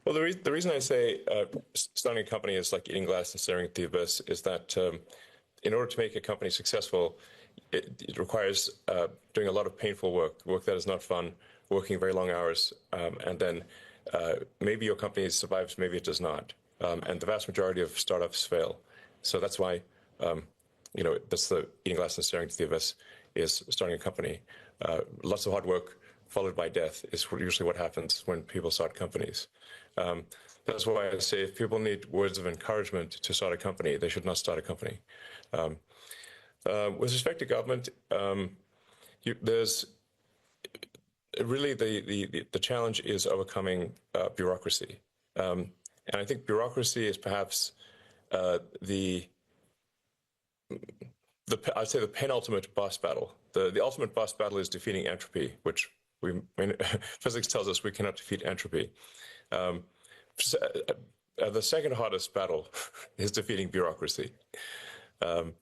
Well, the reason I say starting a company is like eating glass and staring at the abyss is that in order to make a company successful, it requires doing a lot of painful work that is not fun, working very long hours, and then maybe your company survives, maybe it does not. And the vast majority of startups fail. So that's why, that's the eating glass and staring at the abyss is starting a company. Lots of hard work followed by death is usually what happens when people start companies. That's why I say if people need words of encouragement to start a company, they should not start a company. With respect to government, there's really the challenge is overcoming bureaucracy. And I think bureaucracy is perhaps I'd say the penultimate boss battle. The ultimate boss battle is defeating entropy, which physics tells us we cannot defeat entropy. The second hardest battle is defeating bureaucracy. But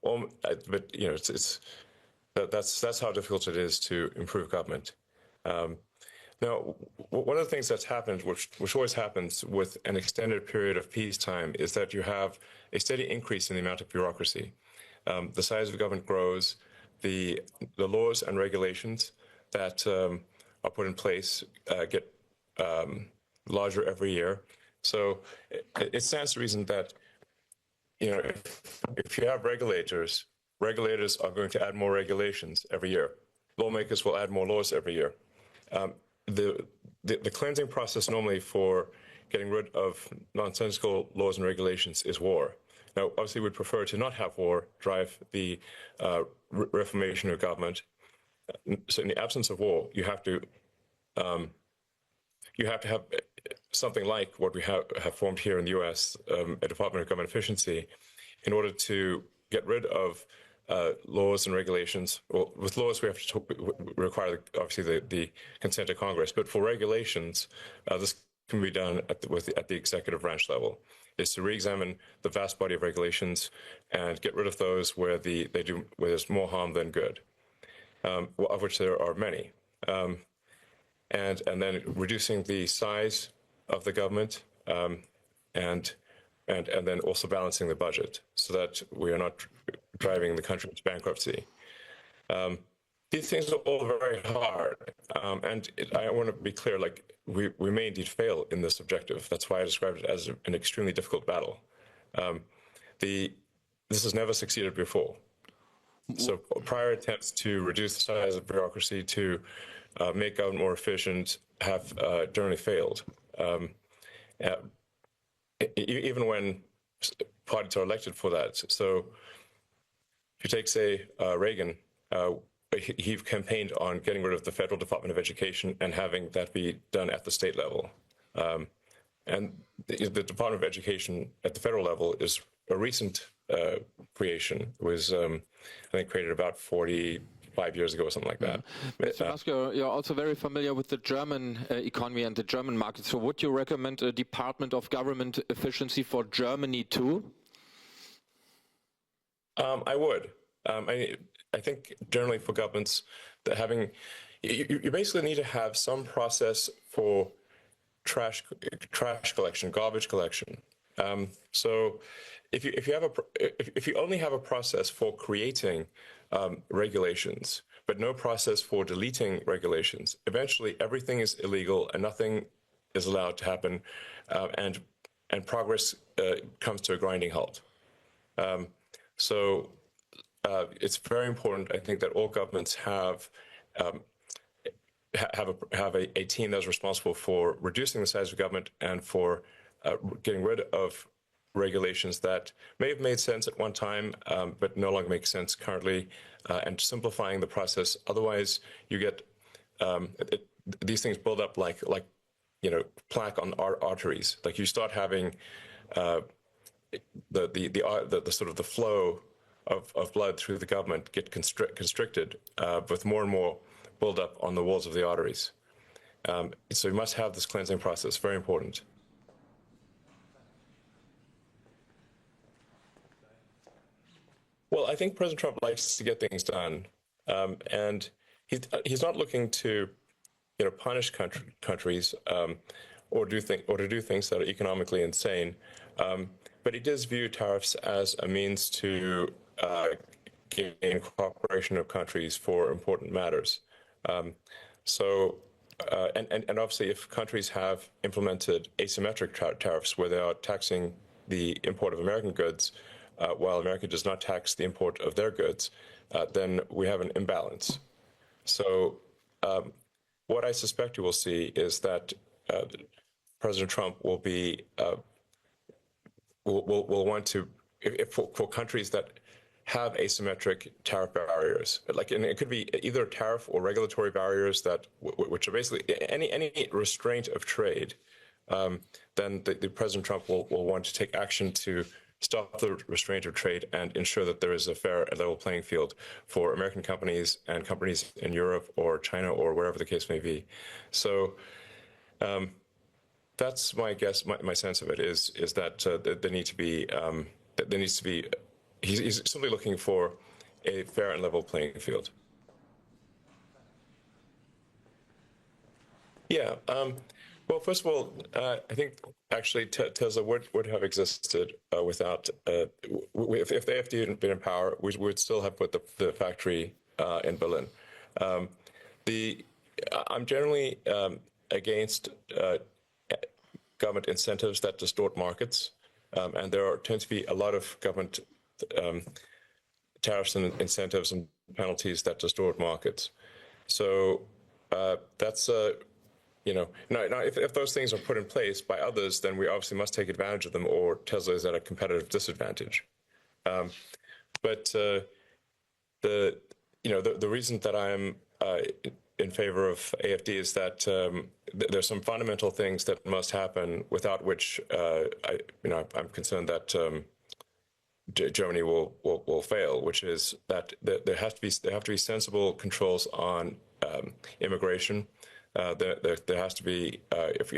that's how difficult it is to improve government. Now, one of the things that's happened, which always happens with an extended period of peacetime, is that you have a steady increase in the amount of bureaucracy. The size of government grows. The laws and regulations that are put in place get larger every year. So it stands to reason that if you have regulators are going to add more regulations every year. Lawmakers will add more laws every year. The cleansing process normally for getting rid of nonsensical laws and regulations is war. Now, obviously, we'd prefer to not have war drive the reformation of government. So, in the absence of war, you have to have something like what we have formed here in the U.S., a Department of Government Efficiency, in order to get rid of laws and regulations. Well, with laws, we have to require, obviously, the consent of Congress. But for regulations, this can be done at the executive branch level, is to re-examine the vast body of regulations and get rid of those where there's more harm than good, of which there are many. And then reducing the size of the government, and then also balancing the budget so that we are not driving the country into bankruptcy. These things are all very hard, and I want to be clear, like we may indeed fail in this objective. That's why I described it as an extremely difficult battle. This has never succeeded before. So prior attempts to reduce the size of bureaucracy, to make government more efficient, have generally failed. Even when parties are elected for that. So if you take, say, Reagan, he campaigned on getting rid of the Federal Department of Education and having that be done at the state level. And the Department of Education at the federal level is a recent creation. It was, I think, created about 45 years ago or something like that. Mr. Musk, you're also very familiar with the German economy and the German market. So would you recommend a Department of Government Efficiency for Germany too? I would. I think generally for governments, that you basically need to have some process for trash collection, garbage collection. So if you only have a process for creating regulations, but no process for deleting regulations, eventually everything is illegal and nothing is allowed to happen, and progress comes to a grinding halt. So it's very important, I think, that all governments have a team that's responsible for reducing the size of government and for getting rid of regulations that may have made sense at one time, but no longer make sense currently, and simplifying the process. Otherwise, you get these things build up like plaque on arteries. Like you start having the sort of the flow of blood through the government get constricted with more and more build up on the walls of the arteries. So you must have this cleansing process, very important. Well, I think President Trump likes to get things done, and he's not looking to punish countries or to do things that are economically insane. But he does view tariffs as a means to gain cooperation of countries for important matters. And obviously, if countries have implemented asymmetric tariffs where they are taxing the import of American goods while America does not tax the import of their goods, then we have an imbalance. So what I suspect you will see is that President Trump will be will want to, for countries that have asymmetric tariff barriers, and it could be either tariff or regulatory barriers that, which are basically any restraint of trade, then the President Trump will want to take action to stop the restraint of trade and ensure that there is a fair and level playing field for American companies and companies in Europe or China or wherever the case may be. So that's my guess. My sense of it is that there needs to be he's simply looking for a fair and level playing field. Yeah. Well, first of all, I think actually Tesla would have existed without if the AfD hadn't been in power, we would still have put the factory in Berlin. I'm generally against government incentives that distort markets, and there tend to be a lot of government tariffs and incentives and penalties that distort markets. So that's now if those things are put in place by others, then we obviously must take advantage of them, or Tesla is at a competitive disadvantage. But the reason that I'm in favor of AfD is that there's some fundamental things that must happen without which I'm concerned that Germany will fail, which is that there have to be sensible controls on immigration. There has to be if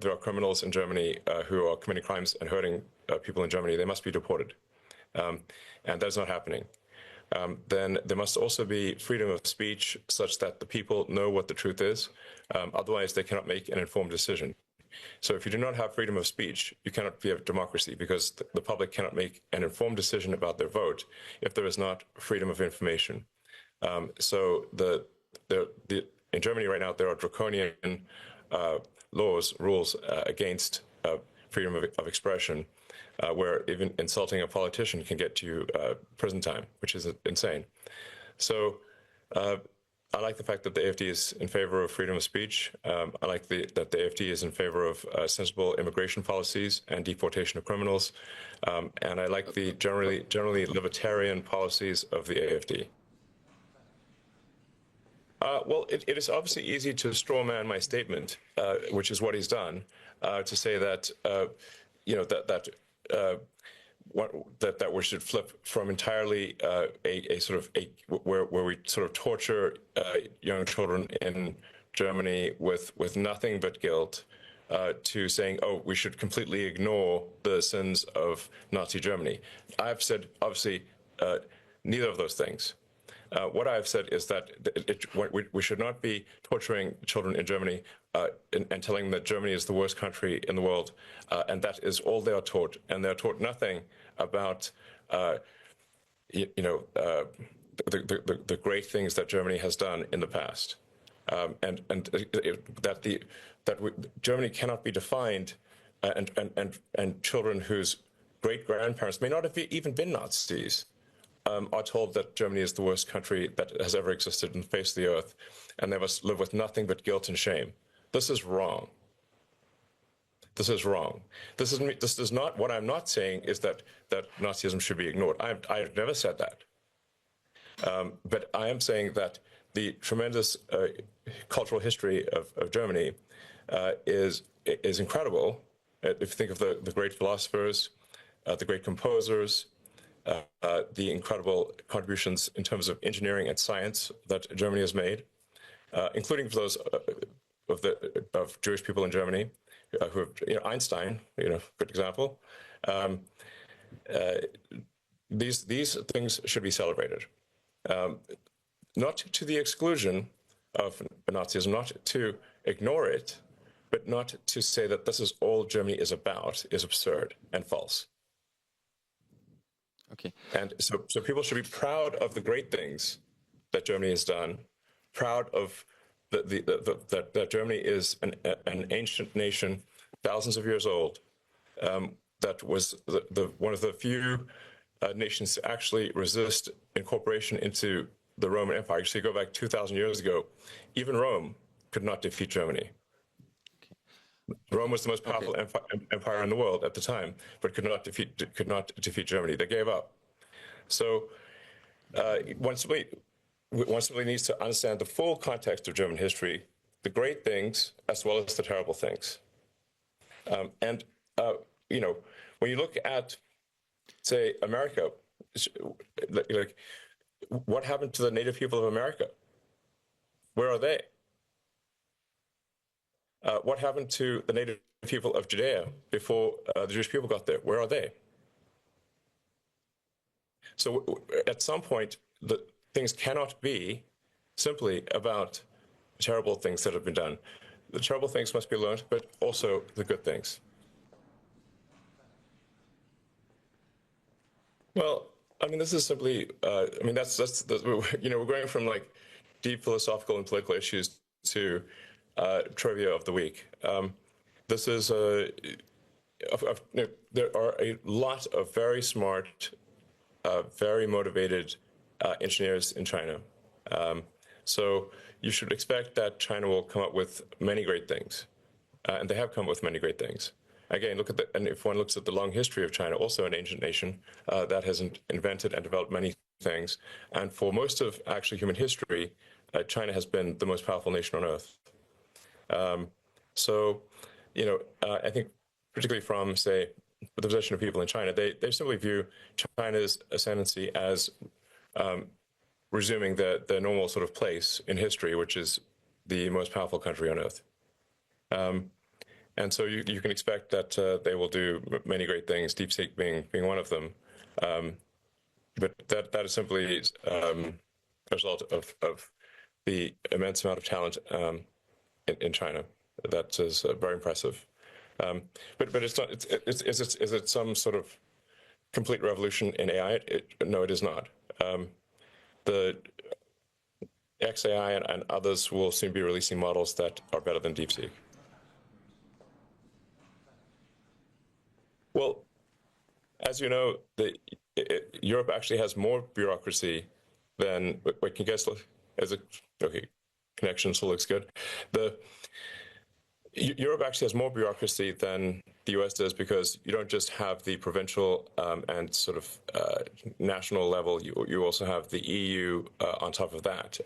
there are criminals in Germany who are committing crimes and hurting people in Germany, they must be deported, and that's not happening. Then there must also be freedom of speech such that the people know what the truth is. Otherwise, they cannot make an informed decision. So if you do not have freedom of speech, you cannot be a democracy, because the public cannot make an informed decision about their vote if there is not freedom of information. So in Germany right now, there are draconian rules against freedom of expression, where even insulting a politician can get you prison time, which is insane. So I like the fact that the AfD is in favor of freedom of speech. I like that the AfD is in favor of sensible immigration policies and deportation of criminals. And I like the generally libertarian policies of the AfD. Well, it is obviously easy to strawman my statement, which is what he's done, to say that that we should flip from entirely where we sort of torture young children in Germany with nothing but guilt, to saying, oh, we should completely ignore the sins of Nazi Germany. I've said obviously neither of those things. What I've said is that we should not be torturing children in Germany and telling them that Germany is the worst country in the world, and that is all they are taught. And they are taught nothing about, the great things that Germany has done in the past, Germany cannot be defined, and children whose great grandparents may not have even been Nazis. Are told that Germany is the worst country that has ever existed on the face of the earth, and they must live with nothing but guilt and shame. This is wrong. This is wrong. This is not what I'm not saying is that Nazism should be ignored. I've never said that. But I am saying that the tremendous cultural history of Germany is incredible. If you think of the great philosophers, the great composers, the incredible contributions in terms of engineering and science that Germany has made, including for those of Jewish people in Germany, who have, Einstein, good example. These things should be celebrated, not to the exclusion of Nazism, not to ignore it, but but not to say that this is all Germany is about is absurd and false. Okay. And so people should be proud of the great things that Germany has done, proud of that Germany is an ancient nation, thousands of years old, that was one of the few nations to actually resist incorporation into the Roman Empire. So you go back 2,000 years ago, even Rome could not defeat Germany. Rome was the most powerful empire in the world at the time, but could not defeat Germany. They gave up. So one simply needs to understand the full context of German history, the great things as well as the terrible things. You know, when you look at, say, America, like what happened to the native people of America? Where are they? What happened to the native people of Judea before the Jewish people got there? Where are they? So at some point, things cannot be simply about terrible things that have been done. The terrible things must be learned, but also the good things. Well, I mean, this is simply, I mean, you know, we're going from like deep philosophical and political issues to trivia of the week. This is there are a lot of very smart, very motivated engineers in China. So you should expect that China will come up with many great things, and they have come up with many great things. Again, and if one looks at the long history of China, also an ancient nation that has invented and developed many things, and for most of actually human history, China has been the most powerful nation on earth. So, you know, I think particularly from, say, the position of people in China, they simply view China's ascendancy as resuming the normal sort of place in history, which is the most powerful country on earth. And so you can expect that they will do many great things, DeepSeek being one of them. But that is simply a result of the immense amount of talent in China. That is very impressive. But it's not. Is it some sort of complete revolution in AI? No, it is not. The XAI and others will soon be releasing models that are better than DeepSeek. Well, as you know, Europe actually has more bureaucracy than. Wait, can you guys look? Okay, connection still looks good. Europe actually has more bureaucracy than the US does because you don't just have the provincial and sort of national level, you also have the EU on top of that.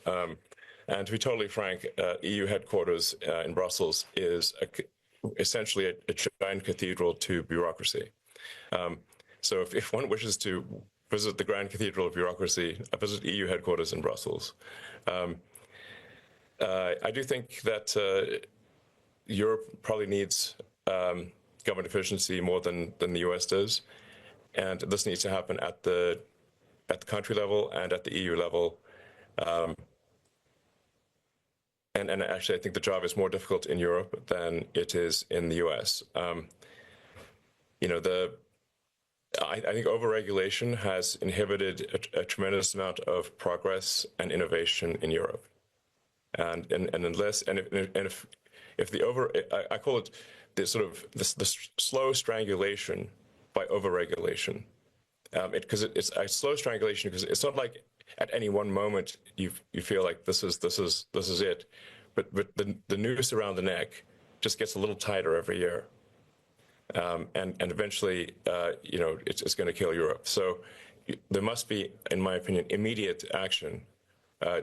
And to be totally frank, EU headquarters in Brussels is essentially a giant cathedral to bureaucracy. So if one wishes to visit the Grand Cathedral of Bureaucracy, visit EU headquarters in Brussels. I do think that Europe probably needs government efficiency more than the US does, and this needs to happen at the country level and at the EU level. And actually, I think the job is more difficult in Europe than it is in the US. You know, I think overregulation has inhibited a tremendous amount of progress and innovation in Europe. And if I call it the sort of the slow strangulation by overregulation, because it's a slow strangulation because it's not like at any one moment you feel like this is it, but the noose around the neck just gets a little tighter every year, and eventually you know it's going to kill Europe. So there must be, in my opinion, immediate action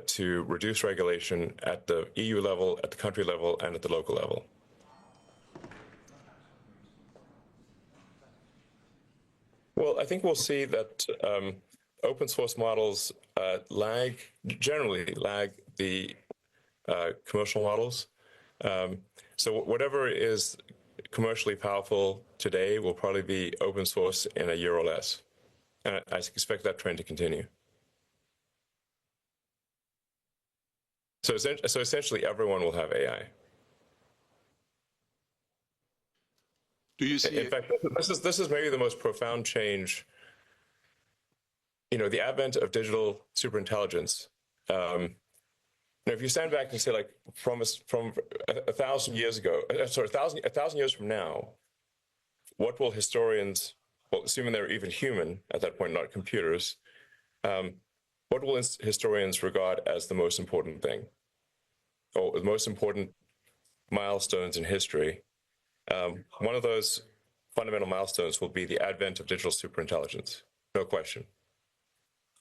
to reduce regulation at the EU level, at the country level, and at the local level. Well, I think we'll see that open source models generally lag the commercial models. So whatever is commercially powerful today will probably be open source in a year or less. And I expect that trend to continue. So essentially everyone will have AI. Do you see? In fact, this is maybe the most profound change. The advent of digital superintelligence. If you stand back and say, like, from 1,000 years ago, sorry, a thousand years from now, what will historians, well, assuming they're even human at that point, not computers, what will historians regard as the most important thing, or the most important milestones in history? One of those fundamental milestones will be the advent of digital superintelligence, no question.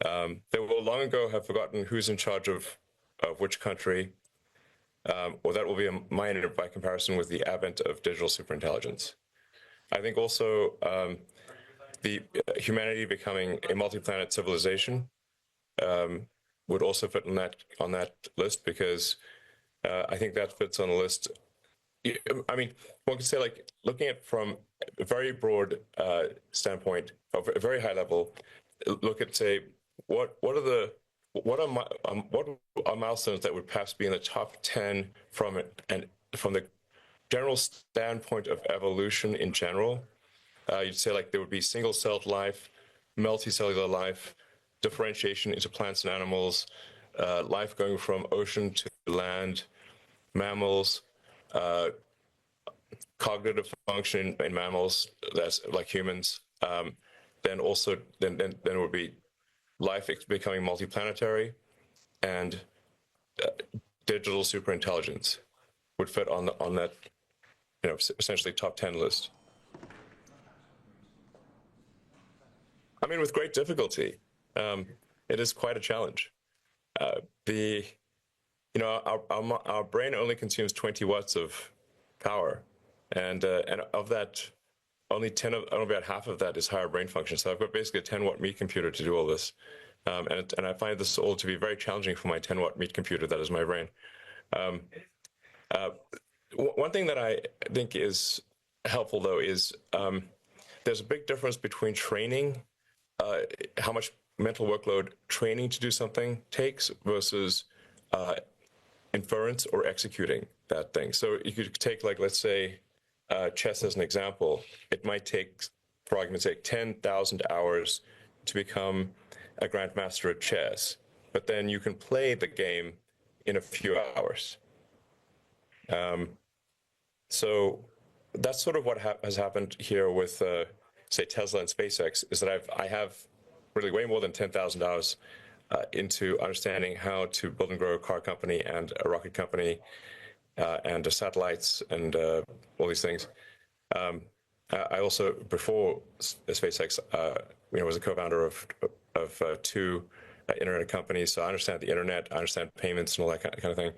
They will long ago have forgotten who's in charge of which country, or that will be a minor by comparison with the advent of digital superintelligence. I think also the humanity becoming a multi-planet civilization would also fit on that list, because I think that fits on the list. I mean, one could say, like, looking at from a very broad standpoint, of a very high level, look at, say, what are milestones that would perhaps be in the top 10 from the general standpoint of evolution in general. You'd say, like, there would be single-celled life, multicellular life, differentiation into plants and animals, life going from ocean to land, mammals, cognitive function in mammals, that's like humans. Then it would be life becoming multiplanetary, and digital superintelligence would fit on that, essentially top 10 list. I mean, with great difficulty. It is quite a challenge. Our brain only consumes 20 watts of power, and of that, only about half of that is higher brain function. So I've got basically a 10-watt meat computer to do all this, and I find this all to be very challenging for my 10-watt meat computer that is my brain. One thing that I think is helpful, though, is there's a big difference between training, how much mental workload training to do something takes, versus inference or executing that thing. So you could take, like, let's say, chess as an example. It might take, for argument's sake, 10,000 hours to become a grandmaster at chess, but then you can play the game in a few hours. So that's sort of what has happened here with, say, Tesla and SpaceX, is that I have really way more than 10,000 hours into understanding how to build and grow a car company and a rocket company, and satellites and all these things. I also, before SpaceX, was a co-founder of two internet companies. So I understand the internet, I understand payments and all that kind of thing.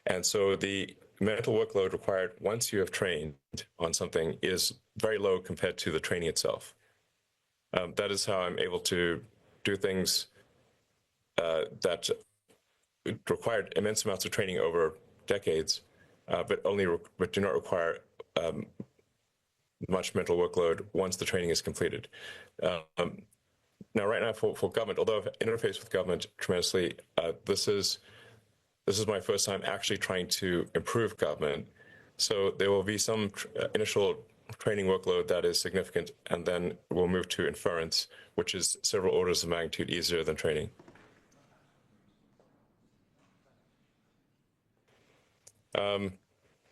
And so the mental workload required once you have trained on something is very low compared to the training itself. That is how I'm able to do things that required immense amounts of training over decades, but do not require much mental workload once the training is completed. Now, right now, for government, although I've interfaced with government tremendously, this is my first time actually trying to improve government. So there will be some initial training workload that is significant, and then we'll move to inference, which is several orders of magnitude easier than training.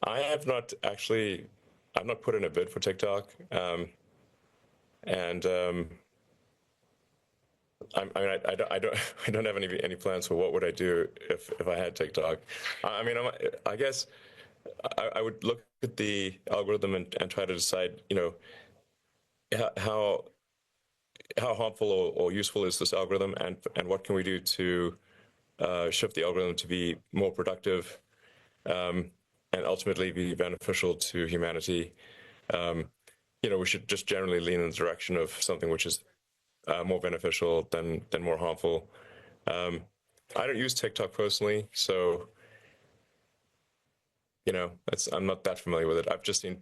I've not put in a bid for TikTok, and I don't have any plans for what would I do if I had TikTok. I mean, I guess I would look at the algorithm and try to decide, how harmful or useful is this algorithm, and what can we do to shift the algorithm to be more productive, and ultimately be beneficial to humanity. We should just generally lean in the direction of something which is more beneficial than more harmful. I don't use TikTok personally, so I'm not that familiar with it. I've just seen,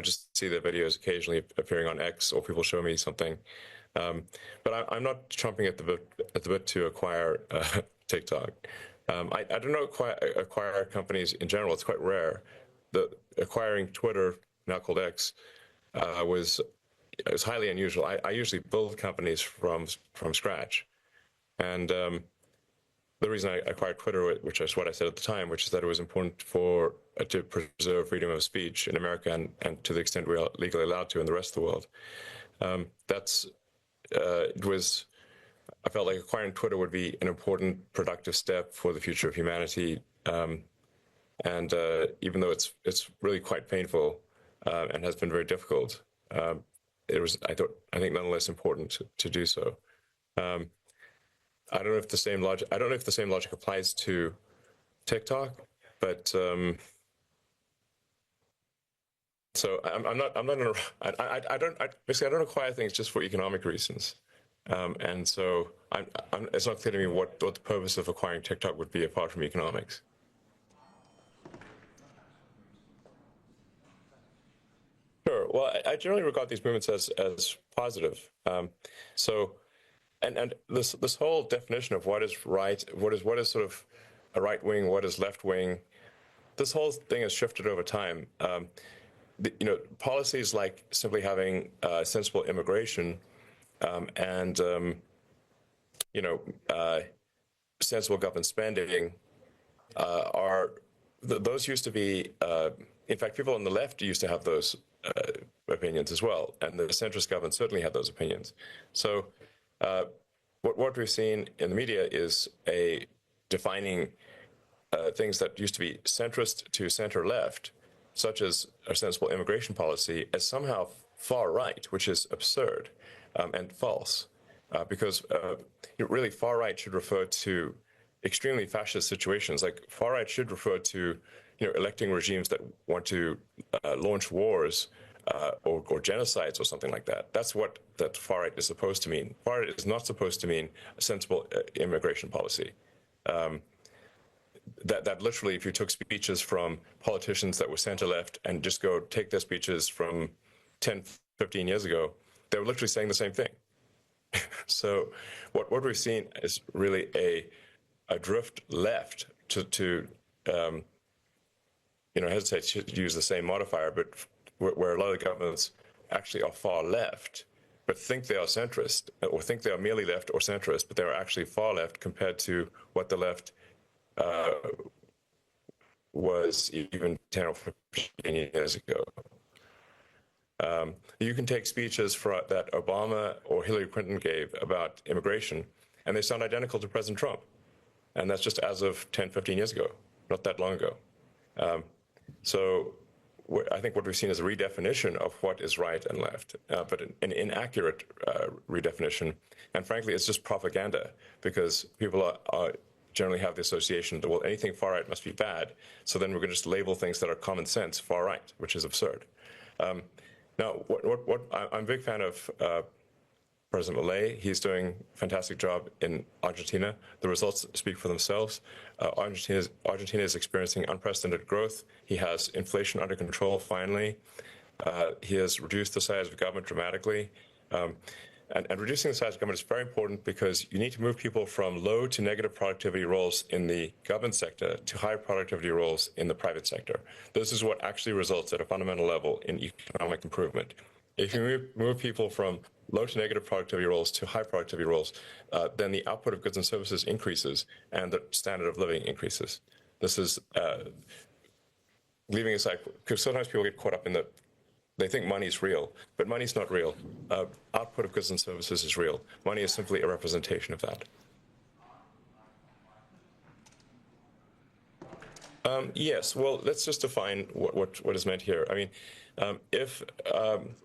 just see the videos occasionally appearing on X, or people show me something. But I'm not chomping at the bit to acquire TikTok. I don't know acquire companies in general. It's quite rare. Acquiring Twitter now called X, was highly unusual. I usually build companies from scratch, and the reason I acquired Twitter, which is what I said at the time, which is that it was important for to preserve freedom of speech in America and to the extent we are legally allowed to in the rest of the world. It was. I felt like acquiring Twitter would be an important, productive step for the future of humanity. And even though it's really quite painful and has been very difficult, it was I think nonetheless important to do so. I don't know if the same logic applies to TikTok, but so I'm not gonna I don't acquire things just for economic reasons. And so it's not clear to me what the purpose of acquiring TikTok would be apart from economics. Sure. Well, I generally regard these movements as positive. So, and this whole definition of what is right, what is sort of a right wing, what is left wing, this whole thing has shifted over time. Policies like simply having sensible immigration and sensible government spending those used to be. In fact, people on the left used to have those opinions as well, and the centrist government certainly had those opinions. So, what we've seen in the media is a defining things that used to be centrist to center left, such as a sensible immigration policy, as somehow far right, which is absurd and false, because really far right should refer to extremely fascist situations. Like far right should refer to electing regimes that want to launch wars or genocides or something like that. That's what that far right is supposed to mean. Far right is not supposed to mean a sensible immigration policy. That literally, if you took speeches from politicians that were center-left and just go take their speeches from 10, 15 years ago, they were literally saying the same thing. So what we've seen is really a drift left to hesitate to use the same modifier, but where a lot of governments actually are far left, but think they are centrist, or think they are merely left or centrist, but they are actually far left compared to what the left was even 10 or 15 years ago. You can take speeches that Obama or Hillary Clinton gave about immigration, and they sound identical to President Trump. And that's just as of 10, 15 years ago, not that long ago. So I think what we've seen is a redefinition of what is right and left, but an inaccurate redefinition. And frankly, it's just propaganda, because people generally have the association that, well, anything far right must be bad. So then we're going to just label things that are common sense far right, which is absurd. Now, I'm a big fan of President Milei. He's doing a fantastic job in Argentina. The results speak for themselves. Argentina is experiencing unprecedented growth. He has inflation under control, finally. He has reduced the size of government dramatically. And reducing the size of government is very important, because you need to move people from low to negative productivity roles in the government sector to high productivity roles in the private sector. This is what actually results at a fundamental level in economic improvement. If you move people from low to negative productivity roles to high productivity roles, then the output of goods and services increases and the standard of living increases. This is leaving aside, because sometimes people get caught up in they think money is real, but money is not real. Output of goods and services is real. Money is simply a representation of that. Yes, well, let's just define what is meant here. I mean, if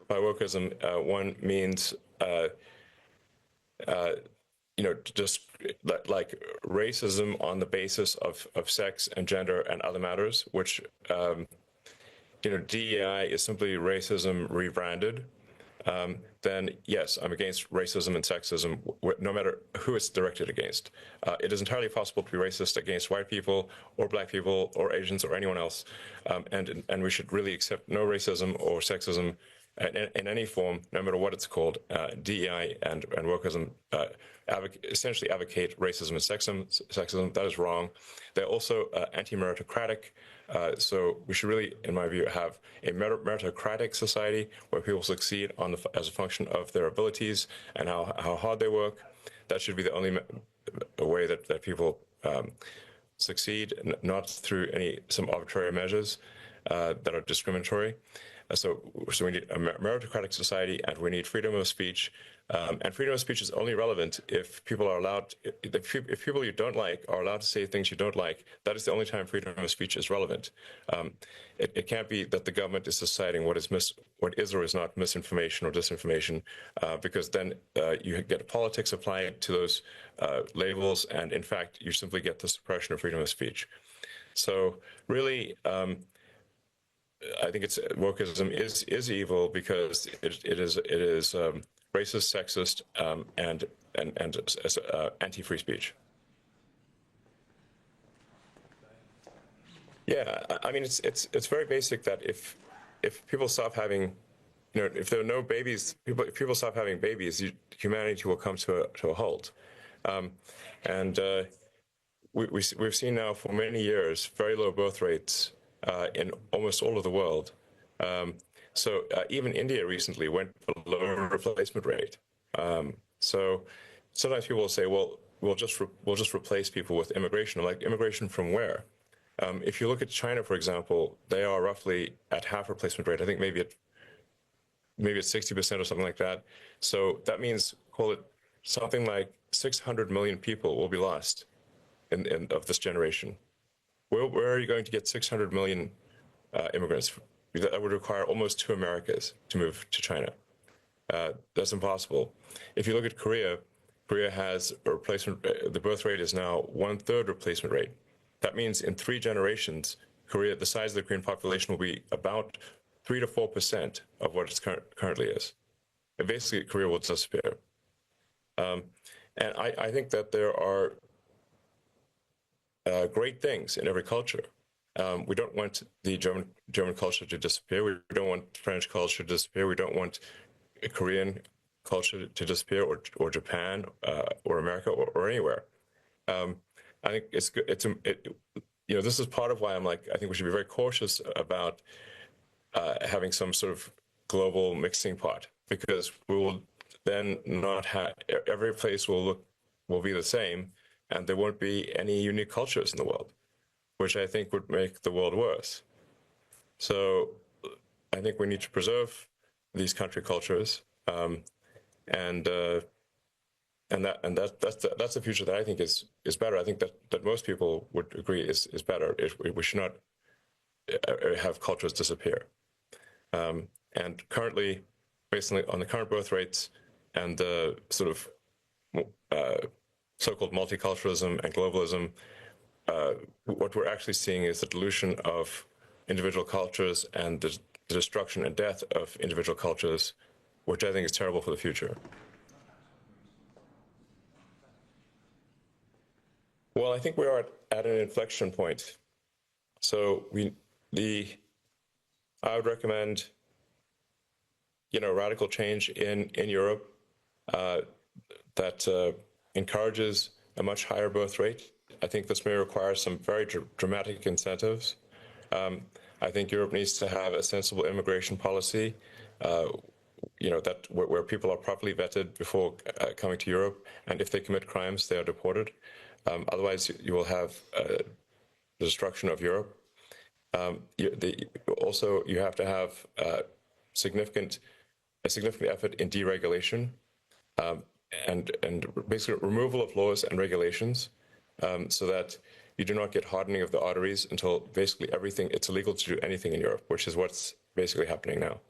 by wokeism one means just like racism on the basis of sex and gender and other matters, which DEI is simply racism rebranded, then yes, I'm against racism and sexism, no matter who it's directed against. It is entirely possible to be racist against white people or black people or Asians or anyone else, and we should really accept no racism or sexism in any form, no matter what it's called, DEI and wokeism essentially advocate racism and sexism. That is wrong. They're also anti-meritocratic. So we should really, in my view, have a meritocratic society where people succeed as a function of their abilities and how hard they work. That should be the only way that people succeed, not through some arbitrary measures that are discriminatory. So we need a meritocratic society, and we need freedom of speech. And freedom of speech is only relevant if people are allowed, if people you don't like are allowed to say things you don't like. That is the only time freedom of speech is relevant. It can't be that the government is deciding what is or is not misinformation or disinformation, because then you get politics applying to those labels, and in fact, you simply get the suppression of freedom of speech. So really, I think wokeism is evil because it is racist, sexist, and anti-free speech. Yeah, I mean it's very basic that if people stop having, if there are no babies, if people stop having babies, humanity will come to a halt. We've seen now for many years very low birth rates in almost all of the world. So even India recently went below replacement rate. So sometimes people will say, well, we'll just replace people with immigration. I'm like, immigration from where? If you look at China, for example, they are roughly at half replacement rate. I think maybe it's 60% or something like that. So that means, call it something like 600 million people will be lost of this generation. Where are you going to get 600 million immigrants? That would require almost 2 Americas to move to China. That's impossible. If you look at Korea, Korea has a replacement, the birth rate is now 1/3 replacement rate. That means in 3 generations, Korea, the size of the Korean population will be about 3 to 4% of what it currently is. And basically, Korea will disappear. And I think that there are great things in every culture. We don't want the German culture to disappear. We don't want French culture to disappear. We don't want Korean culture to disappear, or Japan, or America, or anywhere. I think this is part of why I'm like, I think we should be very cautious about having some sort of global mixing pot, because we will then not have, every place will be the same, and there won't be any unique cultures in the world, which I think would make the world worse. So I think we need to preserve these country cultures, and that's the future that I think is better. I think that most people would agree is better. We should not have cultures disappear. And currently, based on the current birth rates and the sort of so-called multiculturalism and globalism, what we're actually seeing is the dilution of individual cultures and the destruction and death of individual cultures, which I think is terrible for the future. Well, I think we are at an inflection point. So I would recommend, radical change in Europe that encourages a much higher birth rate. I think this may require some very dramatic incentives. I think Europe needs to have a sensible immigration policy, where people are properly vetted before coming to Europe, and if they commit crimes, they are deported. Otherwise, you will have the destruction of Europe. Also, you have to have a significant effort in deregulation, and basically removal of laws and regulations, so that you do not get hardening of the arteries until basically it's illegal to do anything in Europe, which is what's basically happening now.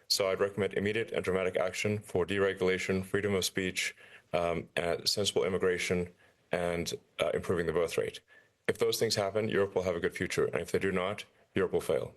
So I'd recommend immediate and dramatic action for deregulation, freedom of speech, and sensible immigration, and improving the birth rate. If those things happen, Europe will have a good future, and if they do not, Europe will fail.